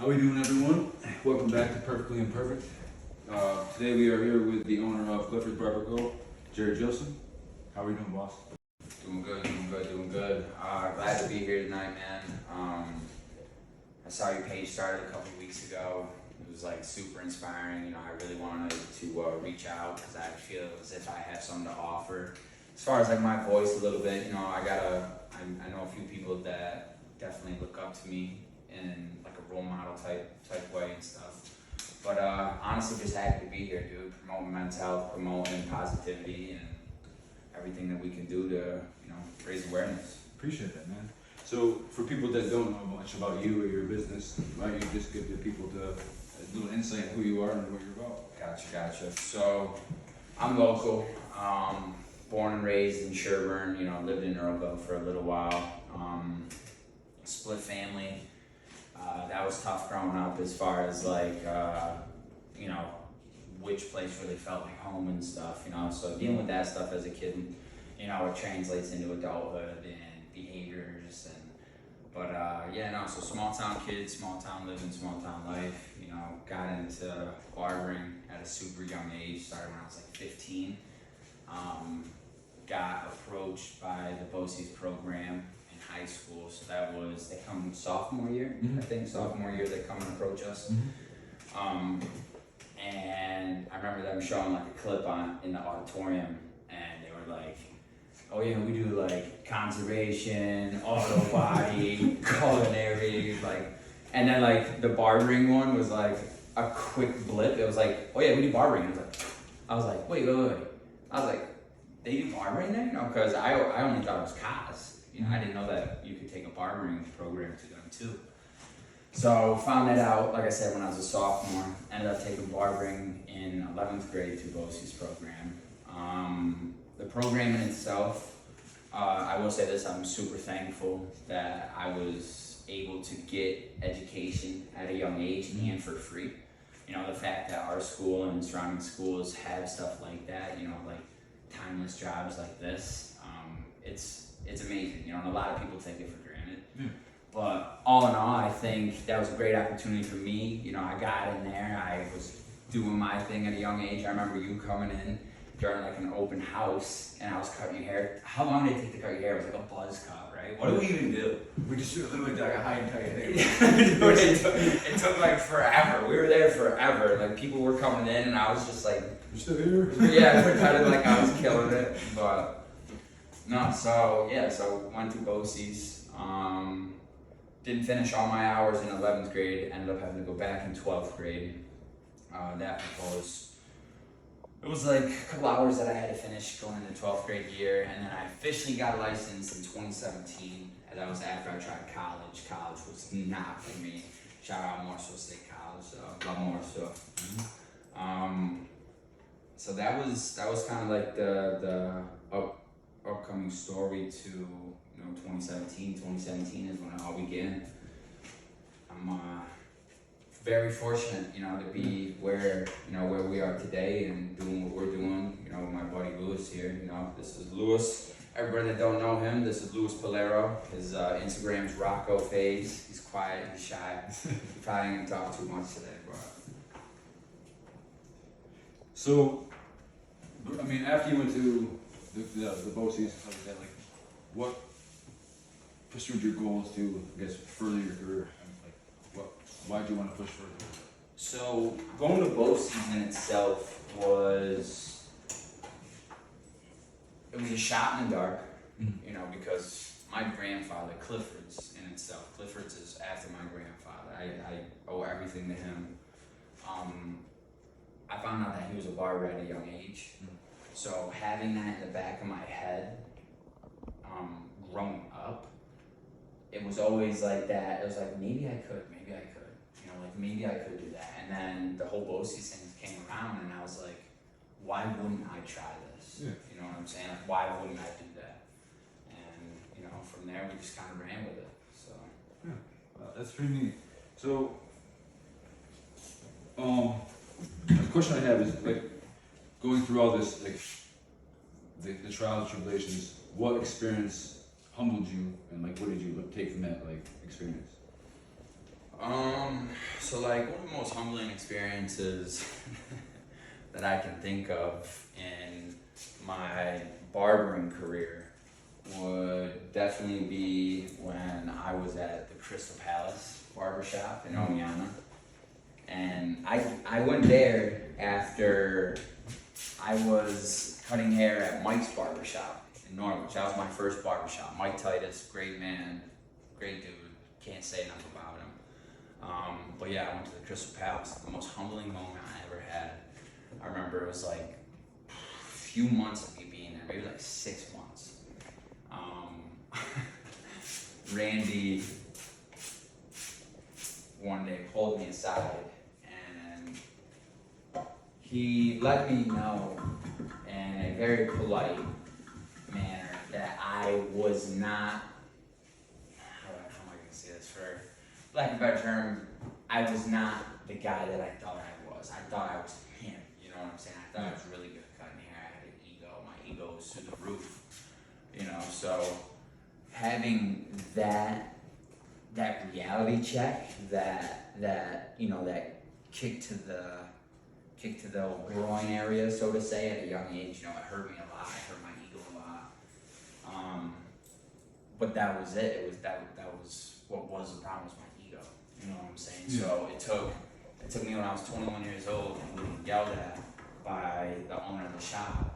How we doing, everyone? Welcome back to Perfectly Imperfect. Today we are here with the owner of Clifford's Barber, Jared Jillson. How are you doing, boss? Doing good. Glad to be here tonight, man. I saw your page started a couple of weeks ago. It was like super inspiring. You know, I really wanted to reach out because I feel as if I have something to offer. As far as like my voice a little bit, you know, I know a few people that definitely look up to me in like a role model type way and stuff. But honestly, just happy to be here, dude. Promoting mental health, promoting positivity, and everything that we can do to, you know, raise awareness. Appreciate that, man. So, for people that don't know much about you or your business, why don't you just give the people a little insight on who you are and what you're about? Gotcha. So, I'm local. Born and raised in Sherburne. You know, lived in Earlville for a little while. Split family. That was tough growing up as far as like, you know, which place really felt like home and stuff, you know, so dealing with that stuff as a kid, you know, it translates into adulthood and behaviors but so small town kid, small town living, small town life, you know, got into barbering at a super young age, started when I was like 15, got approached by the BOCES program in high school, so they come sophomore year, I think, sophomore year they come and approach us. And I remember them showing like a clip in the auditorium, and they were like, oh yeah, we do like conservation, auto body, culinary, like, and then like the barbering one was like a quick blip. It was like, oh yeah, we do barbering. I was like, wait. I was like, they do barbering there? You know, because I only thought it was cos. You know, I didn't know that you could take a barbering program to them too. So found that out, like I said, when I was a sophomore. Ended up taking barbering in 11th grade through BOCES program. The program in itself, I will say this, I'm super thankful that I was able to get education at a young age and for free. You know, the fact that our school and surrounding schools have stuff like that, you know, like timeless jobs like this, it's amazing, you know, and a lot of people take it for granted. But all in all, I think that was a great opportunity for me. You know, I got in there, I was doing my thing at a young age. I remember you coming in during like an open house and I was cutting your hair. How long did it take to cut your hair? It was like a buzz cut, right? What do we even do? We just literally like a high and tight thing. it took like forever. We were there forever. Like people were coming in and I was just like, you're still here? Yeah, pretending like I was killing it. But no, so went through BOCES. Didn't finish all my hours in 11th grade, ended up having to go back in 12th grade. That was, it was like a couple hours that I had to finish going into 12th grade year, and then I officially got licensed in 2017, and that was after I tried college. College was not for me. Shout out Marshall State College, love Marshall. So that was kind of like the upcoming story to, 2017. 2017 is when it all began. I'm very fortunate, to be where we are today and doing what we're doing, with my buddy Lewis here. This is Lewis. Everybody that don't know him, this is Lewis Polero. His Instagram's Rocco Phase. He's quiet, he's shy. He probably ain't gonna talk too much today, but. So, I mean, after you went to the BOCES, what pursued your goals to, I guess, further your career? Why do you want to push further? So going to BOCES in itself was a shot in the dark, because my grandfather, Clifford's in itself. Clifford's is after my grandfather. I owe everything to him. I found out that he was a barber at a young age. So having that in the back of my head, growing up, it was always like that. It was like, maybe I could, maybe I could do that. And then the whole BOCES thing came around and I was like, why wouldn't I try this? Yeah. You know what I'm saying? Like, why wouldn't I do that? And, from there we just kind of ran with it, so. Yeah, that's pretty neat. So, the question I have is, going through all this, the trials and tribulations, what experience humbled you, and what did you take from that experience? So like one of the most humbling experiences that I can think of in my barbering career would definitely be when I was at the Crystal Palace barbershop in Omiana. And I went there after I was cutting hair at Mike's barbershop in Norwich. That was my first barbershop. Mike Titus, great man, great dude. Can't say enough about him. But yeah, I went to the Crystal Palace. The most humbling moment I ever had. I remember it was like a few months of me being there, maybe like 6 months. Randy one day pulled me aside and he let me know in a very polite manner that I was not, how am I going to say this, for lack of a better term, I was not the guy that I thought I was. I thought I was him, you know what I'm saying? I thought I was really good at cutting hair. I had an ego. My ego was through the roof, you know, so having that reality check, that you know, that kick to the groin area, so to say, at a young age, you know, it hurt me a lot. It hurt my ego a lot. But that was it. It was that was what was the problem, was my ego. You know what I'm saying? Yeah. So it took me when I was 21 years old and being yelled at by the owner of the shop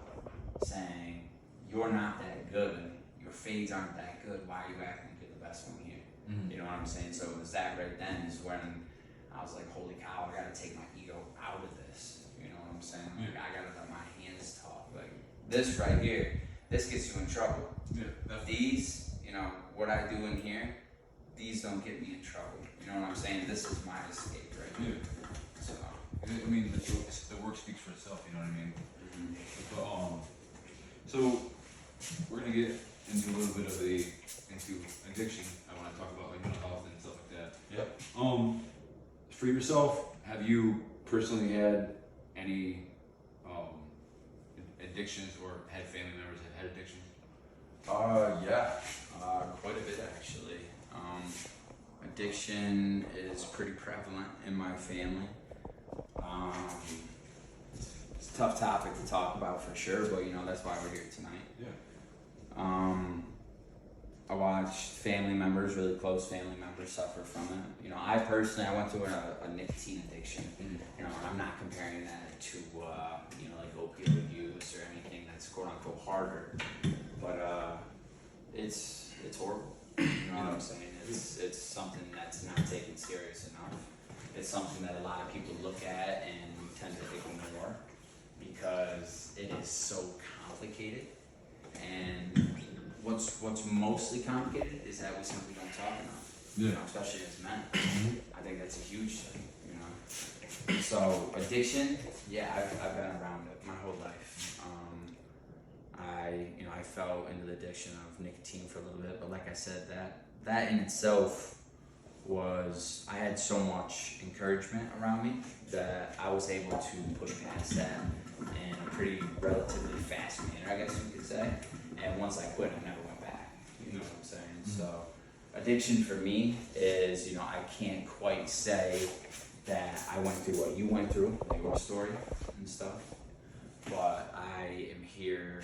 saying, "You're not that good. Your fades aren't that good. Why are you acting like you're the best one here?" Mm-hmm. You know what I'm saying? So it was that right then is when I was like, holy cow, I gotta take my ego out of this. You know what I'm saying? Like, I gotta let my hands talk. Like, this right here, this gets you in trouble. Yeah, these, you know, what I do in here, these don't get me in trouble. You know what I'm saying? This is my escape right here. Yeah. So, I mean, the work speaks for itself, you know what I mean? Mm-hmm. So, we're gonna get into a little bit of into addiction. I want to talk about like mental health and stuff like that. Yep. For yourself, have you personally had any addictions or had family members that had addictions? Yeah, quite a bit actually. Addiction is pretty prevalent in my family. It's a tough topic to talk about for sure, but you know, that's why we're here tonight. Yeah. I watched family members, really close family members, suffer from it. You know, I personally, I went through a nicotine addiction. Mm-hmm. You know, I'm not comparing that to, you know, like opioid use or anything that's quote unquote harder, but it's horrible. You know what I'm saying? It's something that's not taken serious enough. It's something that a lot of people look at and tend to ignore because it is so complicated. And what's mostly complicated is that we simply don't talk enough. Yeah. You know, especially as men. Mm-hmm. I think that's a huge thing, you know. So addiction, yeah, I've been around it my whole life. I fell into the addiction of nicotine for a little bit, but like I said, that in itself was, I had so much encouragement around me that I was able to push past that in a pretty relatively fast manner, I guess you could say. And once I quit, I never went back. You know what I'm saying? Mm-hmm. So addiction for me is, you know, I can't quite say that I went through what you went through, like your story and stuff. But I am here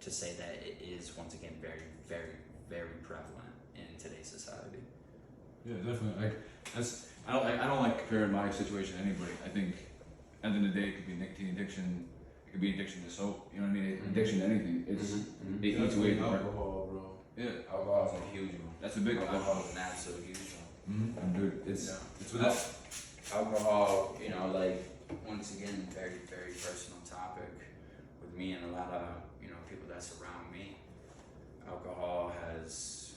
to say that it is, once again, very, very, very prevalent in today's society. Yeah, definitely. Like, I don't like comparing my situation to anybody. I think at the end of the day, it could be nicotine addiction. It could be addiction to soap. You know what I mean? Mm-hmm. Addiction to anything. It's it eats away at alcohol, bro. Yeah, alcohol is a huge one. That's a big one. Alcohol is an absolute huge one. Mm-hmm. And dude, it's without alcohol. You know, like once again, very, very personal topic with me and a lot of people that surround me. Alcohol has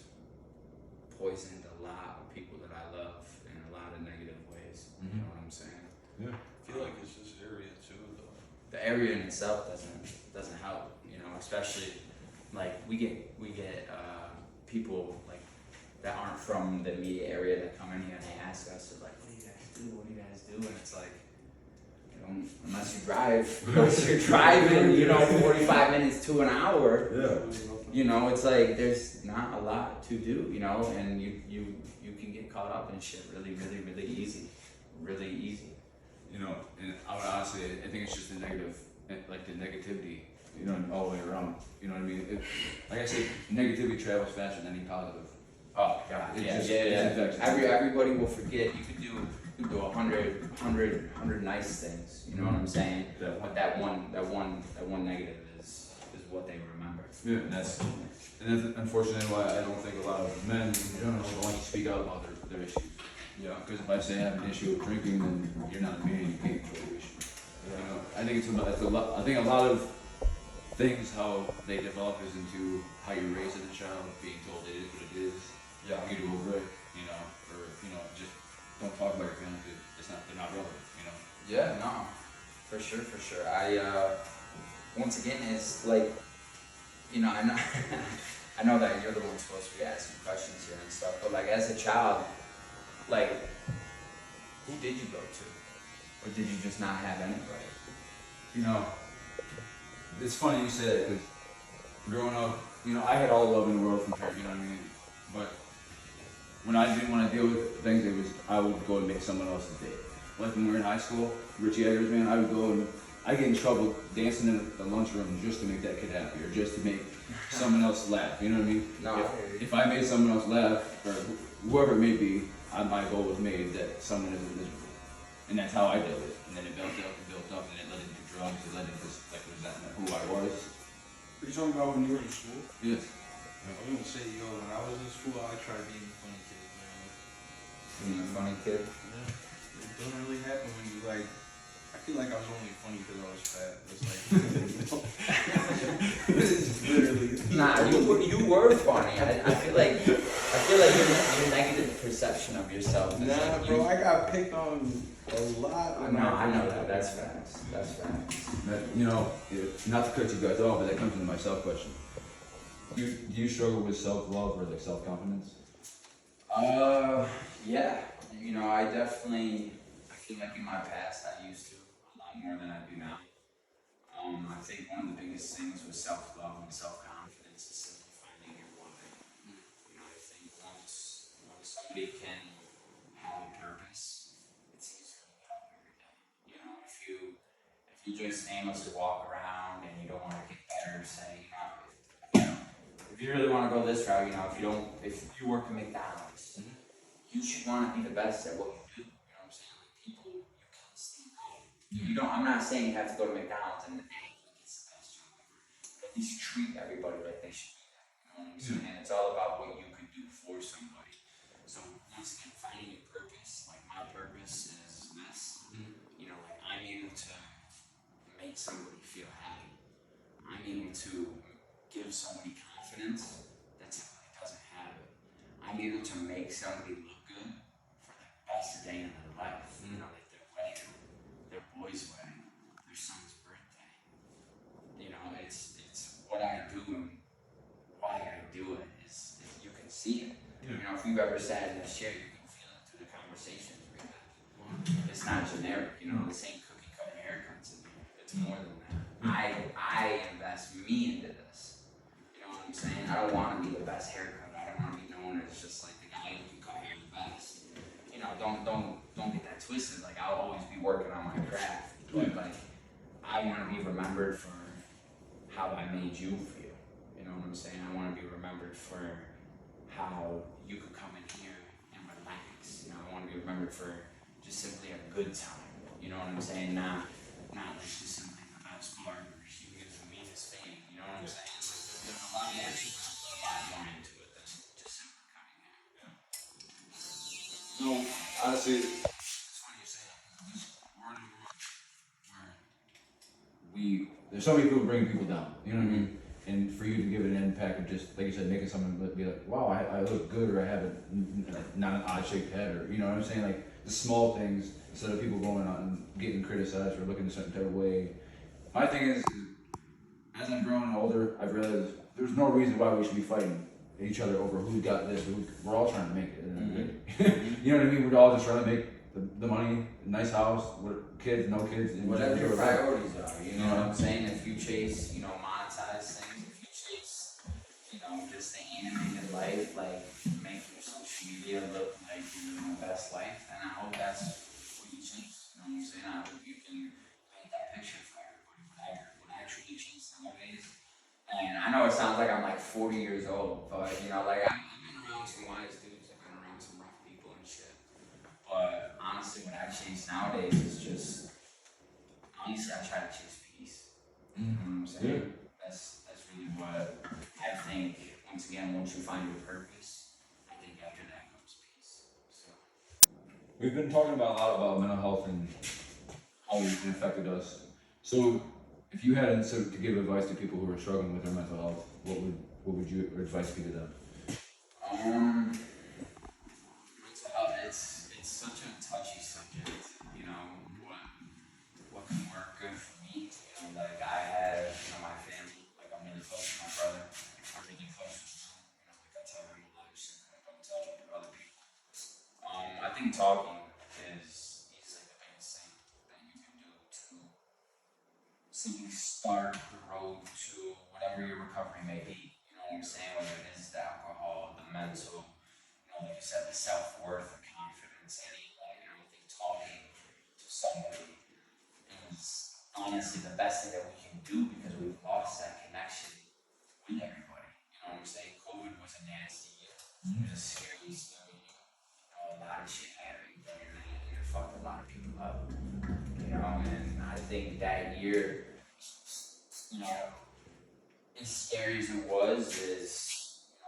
poisoned a lot of people that I love in a lot of negative ways. Mm-hmm. You know what I'm saying? Yeah. I feel like it's this area too, though. The area in itself doesn't help. You know, especially like we get people like that aren't from the immediate area that come in here and they ask us, like, what do you guys do? What do you guys do? And it's like, unless you're driving, you know, 45 minutes to an hour. Yeah. You know, it's like there's not a lot to do, you know, and you can get caught up in shit really easy. Really easy. You know, and I would honestly, I think it's just the negative, like the negativity, you know, all the way around. You know what I mean? Like I said, negativity travels faster than any positive. Oh god, It yeah, just- yeah, it yeah. affects it. Everybody will forget. You could do 100 nice things. You know what I'm saying? Yeah. But that one negative is what they remember. Yeah, and that's unfortunately why I don't think a lot of men in general don't like to speak out about their issues. Yeah, because if I say I have an issue with drinking, then you're not a man, you can't control your issue. You know, I think it's a lot. I think a lot of things how they develop is into how you're raised as a child, being told it is what it is. Yeah. You do over it, you know, or you know, just don't talk about your feelings. They're not relevant, you know. Yeah, no, for sure. I once again, it's like, you know, I know, I know that you're the one supposed to be asking questions here and stuff, but like as a child, like, who did you go to, or did you just not have anybody? You know, it's funny you say that because growing up, you know, I had all the love in the world from parents, you know what I mean? But when I didn't want to deal with things, I would go and make someone else's day. Like when we were in high school, Richie Eggers, man, I would go and I get in trouble dancing in the lunchroom just to make that kid happy or just to make someone else laugh. You know what I mean? No. If I made someone else laugh or whoever it may be, my goal was made that someone isn't miserable, and that's how I dealt with it. And then it built up, and it led into drugs. It led into like resentment, who I was. What are you talking about when you were in school? Yes. I was gonna say, yo, when I was in school, I tried being a funny kid, man. Being a funny kid. Yeah. It doesn't really happen when you like. I feel like I was only funny because I was fat. It's like, it's literally. Nah, you were funny. I feel like your negative perception of yourself. Is Nah, like bro, I got picked on a lot. No, I know that. That's facts. That's facts. You know, not to cut you guys off, but that comes into my self question. Do you struggle with self-love or like self-confidence? Yeah. You know, I feel like in my past I used to a lot more than I do now. I think one of the biggest things with self-love and self-confidence is simply finding your why. You know, I think once somebody can have a purpose, it's easier to get up every day. You know, if you just aimlessly walk around and you don't want to get better, say, if you really want to go this route, you know, if you work at McDonald's, you should want to be the best at what you do. You know what I'm saying? Like people, you constantly go. You don't. I'm not saying you have to go to McDonald's and act like it's the best job ever. But at least treat everybody like they should be that. You know what I'm saying? And it's all about what you could do for somebody. So once again, finding your purpose. Like my purpose is this. You know, like I'm able to make somebody feel happy. I'm able to give somebody confidence that somebody doesn't have it. I'm able to make somebody look good for the best day in their life. You know, like their wedding, their boy's wedding, their son's birthday. You know, it's what I do and why I do it is you can see it. You know, if you've ever sat in a chair, you can feel it through the conversations we have. It's not generic, you know, this ain't cookie cutter haircuts in here. It's more than that. I invest me into this. You know what I'm saying? I don't want to be the best haircut. I don't want to be known as just like the guy who can cut hair the best. You know, don't get that twisted. Like I'll always be working on my craft, but like I want to be remembered for how I made you feel. You know what I'm saying? I want to be remembered for how you could come in here and relax. You know, I want to be remembered for just simply a good time. You know what I'm saying? Not like just simply the best barber. You can give the meanest fame. You know what I'm saying? Like, there's a lot more into it than just simply cutting hair. No, honestly, it's funny you say that. We're in a world where there's so many people bringing people down. You know what I mean? And for you to give it an impact of just, like you said, making someone be like, wow, I look good, or I have not an odd-shaped head, or, you know what I'm saying? Like, the small things, instead of people going out and getting criticized or looking a certain type of way. My thing is, as I've grown older, I've realized there's no reason why we should be fighting each other over who got this. We're all trying to make it. You know what I mean? We're all just trying to make the money, nice house, kids, no kids. And Whatever your priorities are, you know what I'm saying? If you chase, monetize things, if you chase, life, like make your social media look like you're living the best life, and I hope that's what you chase. You know what I'm saying? I hope you can paint that picture for everybody. What actually changed nowadays. And I know it sounds like I'm like 40 years old, but you know, like I've been around some wise dudes, I've been around some rough people and shit. But honestly, what I chase nowadays is just honestly, I try to chase peace. You know what I'm saying? Yeah. That's really what I think. Once again, once you find your purpose, I think after that comes peace. So. We've been talking about a lot about mental health and how it affected us. So, if you had to give advice to people who are struggling with their mental health, what would your advice be to them? Mental health, it's such a touchy subject. You know what can work good for me. You know, like I have my family. Like I'm really close to my brother. I'm really close to him. You know, like I tell him a lot of shit that I don't tell other people. I think talking is easily the biggest thing that you can do to simply start the road to whatever your recovery may be. You know what I'm saying? Whether it is the alcohol, the mental, like you said, the self-worth, the confidence, I think talking to somebody is honestly the best thing that we can do because we've lost that connection with everybody. You know what I'm saying? COVID was a nasty year. It was a scary year. A lot of shit happened and it fucked a lot of people up. You know, and I think that year, as scary as it was,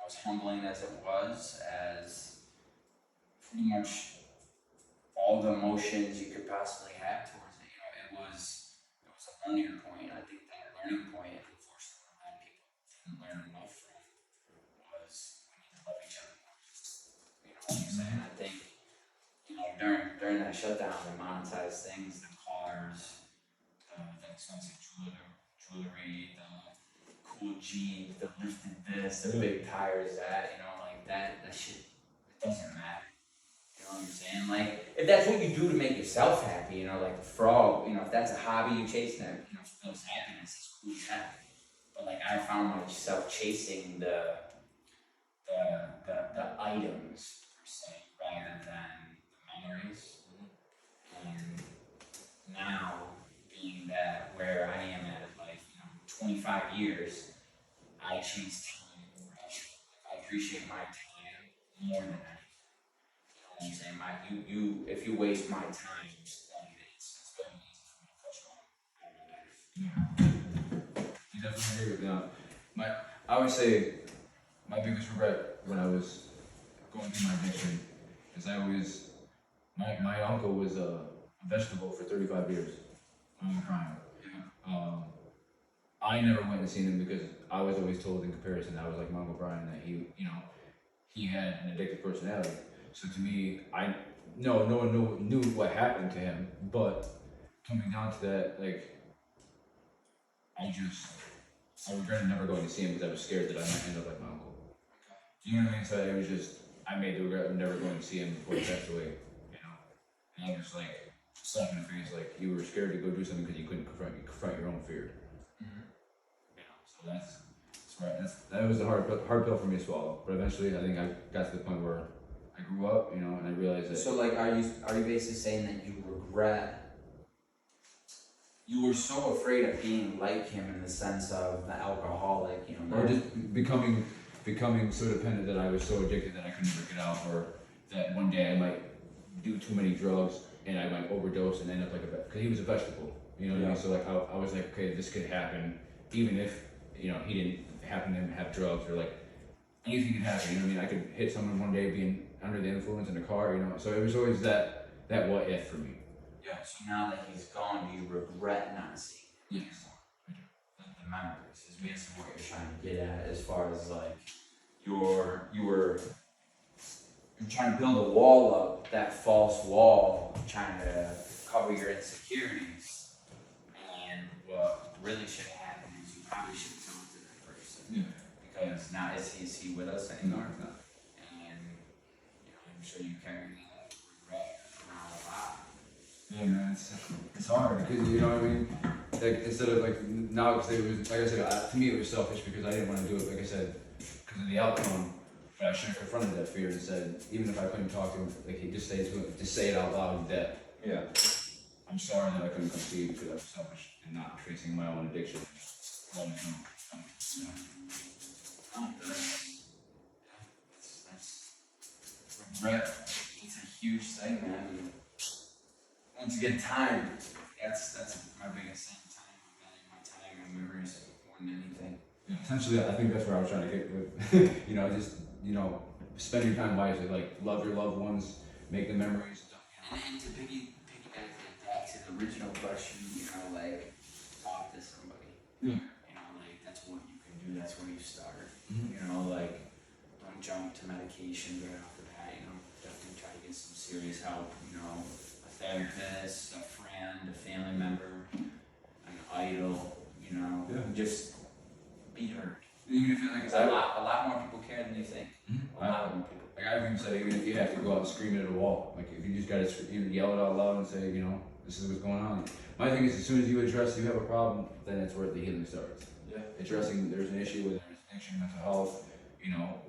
as humbling as it was, as pretty much all the emotions you could possibly have towards it. It was a learning point. I think that learning point, unfortunately, a lot of people didn't learn enough from was we need to love each other more. You know what I'm saying? I think during that shutdown, they monetized things, the cars, the expensive jewelry, the cool Jeep, the lifted this, the big tires, that shit, it doesn't matter. You know what I'm saying? Like, if that's what you do to make yourself happy, like the frog, if that's a hobby you chase that, feels happiness, it's cool as heck. But like, I found myself chasing the items, per se, rather than the memories. And now, being that where I am at in life, 25 years, I chase time. I appreciate my time more than anything. You know what I'm saying? If you waste my time, then it's very easy for me to cut you off out of my life. You definitely agree with that. I would say my biggest regret when I was going through my addiction is my uncle was a vegetable for 35 years. I'm crying. I never went and seen him because I was always told in comparison I was like my Uncle Brian that he had an addictive personality. So to me, no one knew what happened to him, but coming down to that, like I regretted never going to see him because I was scared that I might end up like my uncle. Do you know what I mean? So it was just I made the regret of never going to see him before he passed away. And I was like slapping the face like you were scared to go do something because you couldn't confront your own fear. So that was a hard pill for me to swallow. But eventually, I think I got to the point where I grew up, and I realized that. So, like, are you basically saying that you regret? You were so afraid of being like him in the sense of the alcoholic, or just becoming so dependent that I was so addicted that I couldn't never get out, or that one day I might do too many drugs and I might overdose and end up like because he was a vegetable, you know what I mean? So like I was like, okay, this could happen, even if he didn't happen to have drugs or like anything could happen. You know what I mean? I could hit someone one day being under the influence in a car. So it was always that what if for me. Yeah. So now that he's gone, do you regret not seeing him? Yes. The memories is basically what you're trying to get at, as far as like you're trying to build a wall up, that false wall, trying to cover your insecurities. And what really should have happened is you probably should have talked to that person. Yeah. Because now is he with us anymore? No. And I'm sure you carry that regret around a lot. Yeah, man, it's hard because you know what I mean. Like instead of like now, because it was like I said, to me it was selfish because I didn't want to do it. Like I said, because of the outcome. But But I should have confronted that fear and said, even if I couldn't talk to him, like he just say it to him, just say it out loud that I'm sorry that I couldn't come see you because I was selfish and not facing my own addiction. Well, That's regret. It's a huge thing, man. Once you get time, that's my biggest thing. Time, my time, my memories more than anything. Yeah, essentially, I think that's where I was trying to get with, just, spend your time wisely, like, love your loved ones, make the memories. And to piggyback back to the original question, like, talk to somebody. Yeah. Like, that's what you can do, that's where you start. Mm-hmm. Like, don't jump to medication right off the bat, definitely try to get some serious help, a therapist, a friend, a family member, an idol, Yeah. just be heard. Even if like, A lot more people care than you think. Mm-hmm. A lot more people. Like I've even said, even if you have to go out and scream it at a wall, like if you just gotta even yell it out loud and say, this is what's going on. My thing is, as soon as you address you have a problem, then it's where the healing starts. Yeah. Addressing there's an issue with addiction, mental health,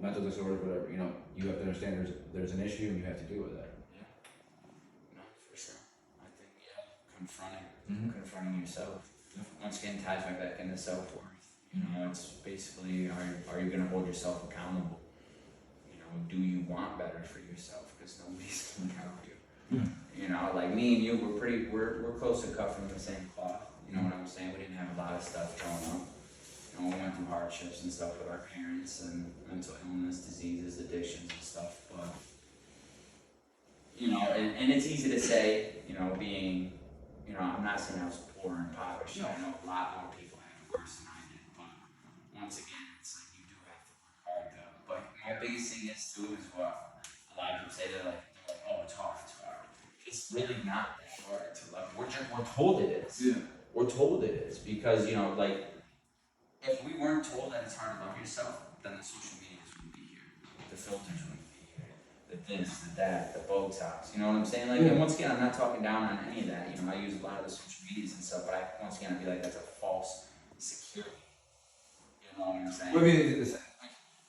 mental disorders, whatever. You have to understand there's an issue and you have to deal with that. Yeah. No, for sure. I think confronting yourself. Once again, ties right back into self-worth. It's basically, are you gonna hold yourself accountable? Do you want better for yourself? Because nobody's gonna help you. Like me and you, we're close to cut from the same cloth. You know what I'm saying? We didn't have a lot of stuff growing up. We went through hardships and stuff with our parents and mental illness, diseases, addictions and stuff. But and it's easy to say, being, I'm not saying I was poor and impoverished. I know a lot more people have it worse than I did. But once again, it's like you do have to work hard though. But my biggest thing is too is what a lot of people say. They're like, oh, it's hard. It's really not that hard to love. We're told it is. Yeah. We're told it is because like if we weren't told that it's hard to love yourself, then the social medias wouldn't be here, the filters wouldn't be here, the this, the that, the Botox. You know what I'm saying? Like, and once again, I'm not talking down on any of that. I use a lot of the social medias and stuff, but once again, I feel like that's a false security. You know what I'm saying? Well, I mean,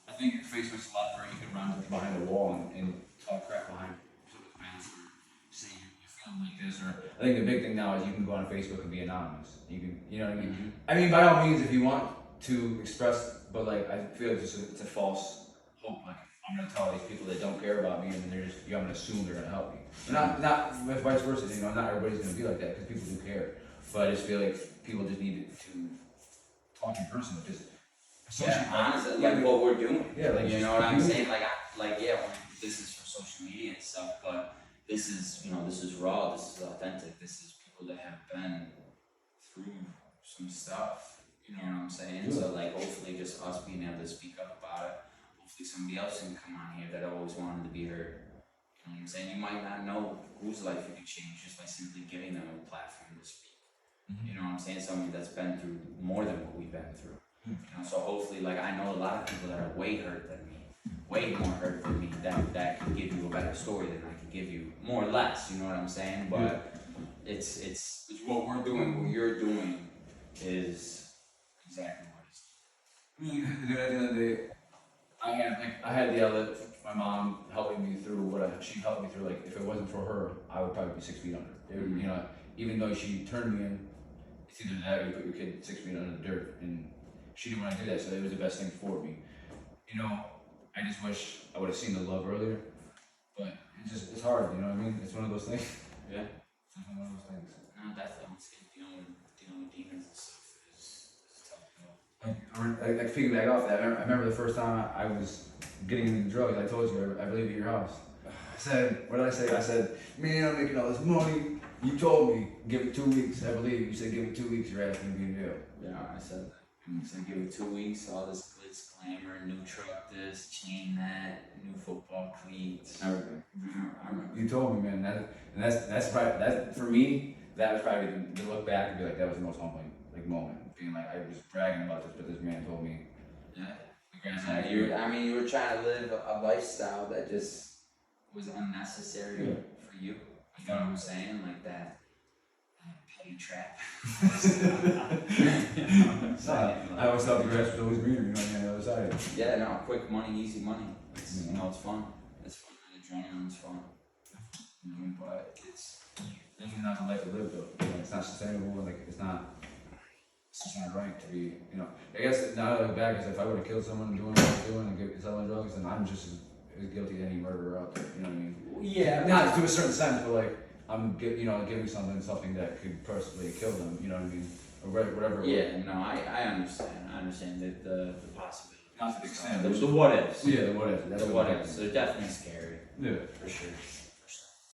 I think Facebook's a lot where you can run behind a wall and talk crap behind someone's back or say you're feeling like this. Or I think the big thing now is you can go on Facebook and be anonymous. You can, you know what I mean? Mm-hmm. I mean, by all means, if you want to express, but like I feel it's a false hope. Like I'm gonna tell these people that don't care about me, and then I'm gonna assume they're gonna help me. Not vice versa. Not everybody's gonna be like that because people do care. But I just feel like people just need to talk in person. Honestly, like what we're doing. Yeah, like you know what I'm saying? This is for social media and stuff, but this is this is raw. This is authentic. This is people that have been through some stuff. You know what I'm saying? Yeah. So hopefully just us being able to speak up about it. Hopefully somebody else can come on here that always wanted to be heard. You know what I'm saying? You might not know whose life you could change just by simply giving them a platform to speak. Mm-hmm. You know what I'm saying? Somebody that's been through more than what we've been through. Mm-hmm. So hopefully, I know a lot of people that are way hurt than me, way more hurt than me, that can give you a better story than I can give you, more or less. You know what I'm saying? But it's what we're doing, what you're doing is exactly what it's. I mean, at the end of the day, I had the outlet. My mom helping me through she helped me through. Like if it wasn't for her, I would probably be 6 feet under. Mm-hmm. Even though she turned me in, it's either that or you put your kid 6 feet under the dirt, and she didn't want to do that, so it was the best thing for me. I just wish I would have seen the love earlier, but it's hard. You know what I mean? It's one of those things. Yeah. It's one of those things. No, definitely. Dealing with demons and stuff is tough. Like piggyback off that, I remember the first time I was getting into drugs. I told you, I believe at your house. I said, what did I say? I said, man, I'm making all this money. You told me, give it 2 weeks. I believe you said, give it 2 weeks, your ass gonna be in jail. Yeah, I said that. So give it 2 weeks, all this glitz, glamour, new truck, this, chain that, new football cleats, everything. I remember. You told me, man, that's probably, that for me, that was probably to look back and be like, that was the most humbling moment. Being like, I was bragging about this, but this man told me. Yeah. You were trying to live a lifestyle that just was unnecessary for you. You know what I'm saying? Like that petty trap. I always thought the grass was always greener, on the other side. Yeah, no, quick money, easy money. It's, you know, it's fun. It's fun. Adrenaline's fun. You know, but it's definitely not the life to live though. You know, it's not sustainable. Like it's just not right to be. You know, I guess now that I look back, is if I would have killed someone doing what I was doing and selling drugs, then I'm just as guilty as any murderer out there. You know what I mean? Yeah. Not to a certain sense, but like you know, giving something that could personally kill them. You know what I mean? Or whatever. Yeah. No, I understand. I understand the possibility. Not to the extent. The what ifs. Yeah, the what ifs. The what ifs. They're definitely scary. Yeah. For sure.